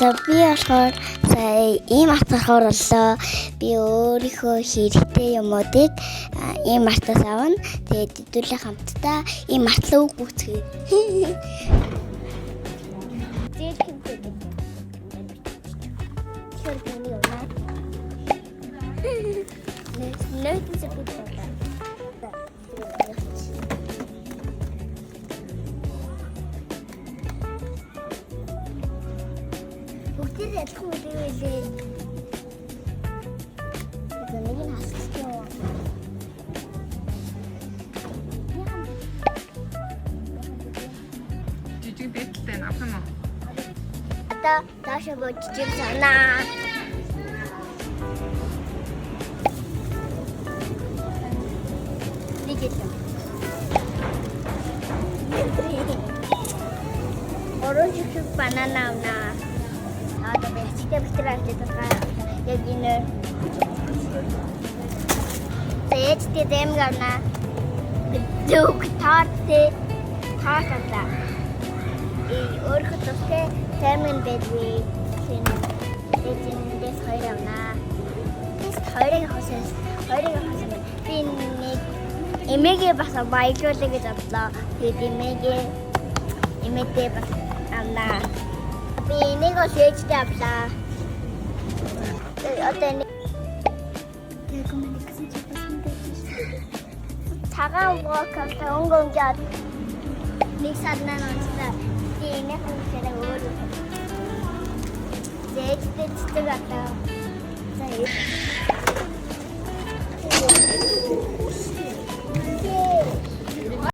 За би болохоор сая ийм атгахаар боллоо. Би өөрийнхөө хэрэгтэй юмуудыг ийм мартаас авна. Тэгээд хэдүүлээ хамтдаа ийм мартлаа үг гүйцэхээ. Бүгдээ ядах үү лээ. Нэг нь хасчихсан. Жижиг бэлттэй авах юм уу? Одоо даашаа жижиг санаа. Orange banana na. Ada basic betul kita kan. Ya gini. Saya citi dem karena gedung tarte tarte. Orang tu se temen bedwi sini. Jadi des hari na. Des hari hasil. Ini image bahasa baik tu lagi jatla. Jadi image bahasa anda. Tapi ini kau switch tab lah. Ada ni. Tagang walker taunggong jat. Ni sana nasta. Ini kau sedang urut. Switch tu kata. Saya.